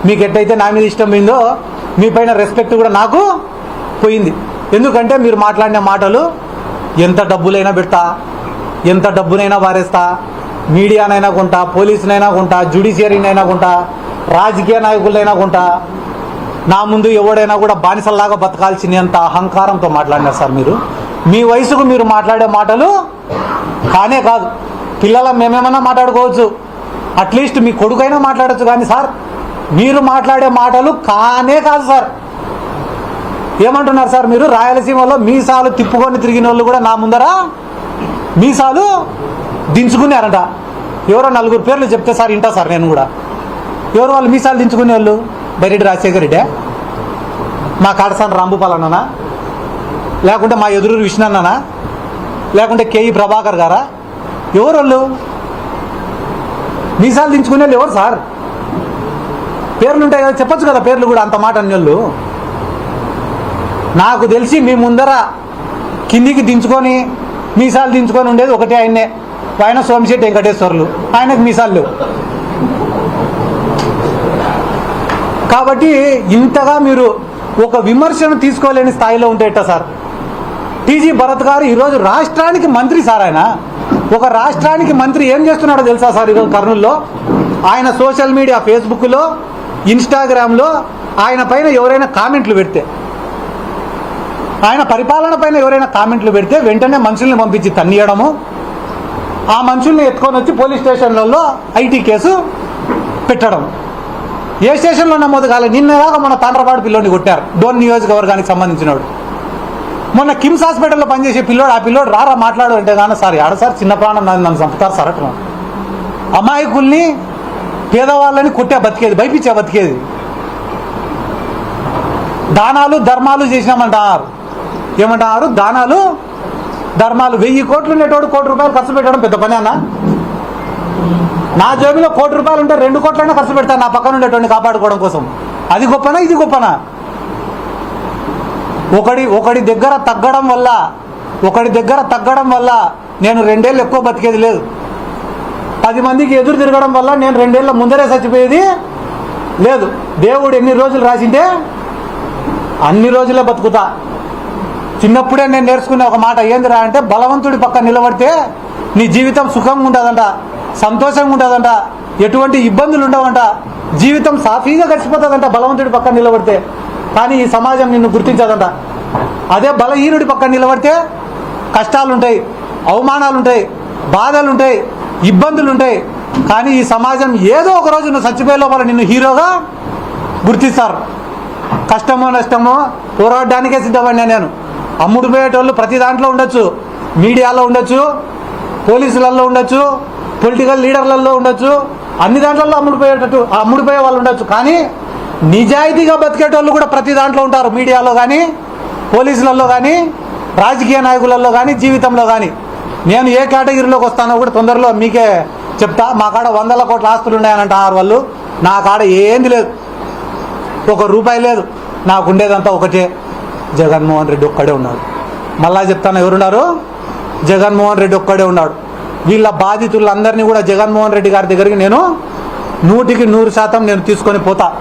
మీకు ఎట్టయితే నా మీద ఇష్టం పోయిందో మీ పైన రెస్పెక్ట్ కూడా నాకు పోయింది. ఎందుకంటే మీరు మాట్లాడిన మాటలు ఎంత డబ్బులైనా పెడతా, ఎంత డబ్బునైనా వారేస్తా, మీడియానైనా కొంటా, పోలీసునైనా కొంటా, జ్యుడిషియరీనైనా కొంటా, రాజకీయ నాయకులైనా కొంటా, నా ముందు ఎవడైనా కూడా బానిసల్లాగా బతకాల్సినంత అహంకారంతో మాట్లాడినారు సార్ మీరు. మీ వయసుకు మీరు మాట్లాడే మాటలు కానే కాదు. పిల్లల మేమేమన్నా మాట్లాడుకోవచ్చు, అట్లీస్ట్ మీ కొడుకైనా మాట్లాడచ్చు, కానీ సార్ మీరు మాట్లాడే మాటలు కానే కాదు సార్. ఏమంటున్నారు సార్ మీరు? రాయలసీమలో మీసాలు తిప్పుకొని తిరిగిన వాళ్ళు కూడా నా ముందర మీసాలు దించుకున్నారంట. ఎవరో నలుగురు పేర్లు చెప్తే సార్ ఇంటా సార్ నేను కూడా. ఎవరు వాళ్ళు మీసాలు దించుకునే వాళ్ళు? బైరెడ్డి రాజశేఖర రెడ్డి, మా కాడసాని రాంభూపాల్ అన్ననా, లేకుంటే మా ఎదురు విష్ణు అన్ననా, లేకుంటే కేఈ ప్రభాకర్ గారా? ఎవరు వాళ్ళు మీసాలు దించుకునే వాళ్ళు? ఎవరు సార్? పేర్లు ఉంటాయి కదా, చెప్పచ్చు కదా పేర్లు కూడా. అంత మాట అన్ని వాళ్ళు నాకు తెలిసి మీ ముందర కిందికి దించుకొని మీసాలు దించుకొని ఉండేది ఒకటే ఆయన్నే, ఆయన సోమిశెట్టి వెంకటేశ్వర్లు. ఆయనకు మీసాలు లేవు. కాబట్టి ఇంతగా మీరు ఒక విమర్శను తీసుకోలేని స్థాయిలో ఉంటేట సార్. టీజీ భరత్ గారు ఈరోజు రాష్ట్రానికి మంత్రి సార్. ఆయన ఒక రాష్ట్రానికి మంత్రి ఏం చేస్తున్నాడో తెలుసా సార్? ఈరోజు కర్నూలులో ఆయన సోషల్ మీడియా, ఫేస్బుక్లో, ఇన్స్టాగ్రామ్లో ఆయన పైన ఎవరైనా కామెంట్లు పెడితే, ఆయన పరిపాలన పైన ఎవరైనా కామెంట్లు పెడితే వెంటనే మనుషుల్ని పంపించి తన్నియడము, ఆ మనుషుల్ని ఎత్తుకొని వచ్చి పోలీస్ స్టేషన్లలో ఐటీ కేసు పెట్టడం. ఏ స్టేషన్లో నమోదు కాలేదు. నిన్నదాకా మన తాండ్రపాడు పిల్లోడిని కొట్టారు, డోన్ నియోజకవర్గానికి సంబంధించినవాడు. మొన్న కిమ్స్ హాస్పిటల్లో పనిచేసే పిల్లోడు, ఆ పిల్లోడు రారా మాట్లాడు అంటే కానీ సార్ ఆడ సార్ చిన్న ప్రాణం నన్ను చంపుతారు సార్ అంటున్నాను. అమాయకుల్ని, పేదవాళ్ళని కొట్టే బతికేది, భయపించే బతికేది. దానాలు ధర్మాలు చేసినామంటారు. ఏమంటారు? దానాలు ధర్మాలు. 1000 కోట్లు ఉండేటోడు 1 కోటి రూపాయలు ఖర్చు పెట్టడం పెద్ద పని అన్న? నా జేబులో 1 కోటి రూపాయలు ఉంటే 2 కోట్లైనా ఖర్చు పెడతాను నా పక్కన ఉండేటోడిని కాపాడుకోవడం కోసం. అది గొప్పనా? ఇది గొప్పనా? ఒకడి దగ్గర తగ్గడం వల్ల నేను 2 ఏళ్ళు ఎక్కువ బతికేది లేదు. 10 మందికి ఎదురు తిరగడం వల్ల నేను 2 ఏళ్ళ ముందరే చచ్చిపోయేది లేదు. దేవుడు ఎన్ని రోజులు రాసింటే అన్ని రోజులే బతుకుతా. చిన్నప్పుడే నేను నేర్చుకునే ఒక మాట ఏందిరా అంటే, బలవంతుడి పక్క నిలబడితే నీ జీవితం సుఖంగా ఉంటుందంట, సంతోషంగా ఉంటుందంట, ఎటువంటి ఇబ్బందులు ఉండవంట, జీవితం సాఫీగా గడిచిపోతుందంట బలవంతుడి పక్క నిలబడితే. కానీ ఈ సమాజం నిన్ను గుర్తించదంట. అదే బలహీనుడి పక్క నిలబడితే కష్టాలుంటాయి, అవమానాలుంటాయి, బాధలుంటాయి, ఇబ్బందులుంటాయి. కానీ ఈ సమాజం ఏదో ఒక రోజు నువ్వు చచ్చిపోయే లోపల నిన్ను హీరోగా గుర్తిస్తారు. కష్టమో నష్టమో పోరాడడానికే సిద్ధపడినా నేను. అమ్ముడు పోయేటోళ్ళు ప్రతి దాంట్లో ఉండొచ్చు, మీడియాలో ఉండొచ్చు, పోలీసులలో ఉండొచ్చు, పొలిటికల్ లీడర్లలో ఉండొచ్చు, అన్ని దాంట్లో అమ్ముడుపోయే వాళ్ళు ఉండొచ్చు. కానీ నిజాయితీగా బతికేటోళ్ళు కూడా ప్రతి దాంట్లో ఉంటారు, మీడియాలో కానీ, పోలీసులలో కానీ, రాజకీయ నాయకులలో కానీ, జీవితంలో కానీ. నేను ఏ కేటగిరీలోకి వస్తానో కూడా తొందరలో మీకే చెప్తా. మా కాడ 100 కోట్ల ఆస్తులు ఉన్నాయనంటారు వాళ్ళు. నా కాడ ఏంది లేదు, 1 రూపాయి లేదు. నాకు ఉండేదంతా ఒకటే, జగన్మోహన్ రెడ్డి ఒక్కడే ఉన్నాడు. మళ్ళా చెప్తాను, ఎవరున్నారు? జగన్మోహన్ రెడ్డి ఒక్కడే ఉన్నాడు. వీళ్ళ బాధితులందరినీ కూడా జగన్మోహన్ రెడ్డి గారి దగ్గరికి నేను 100% నేను తీసుకొని పోతా.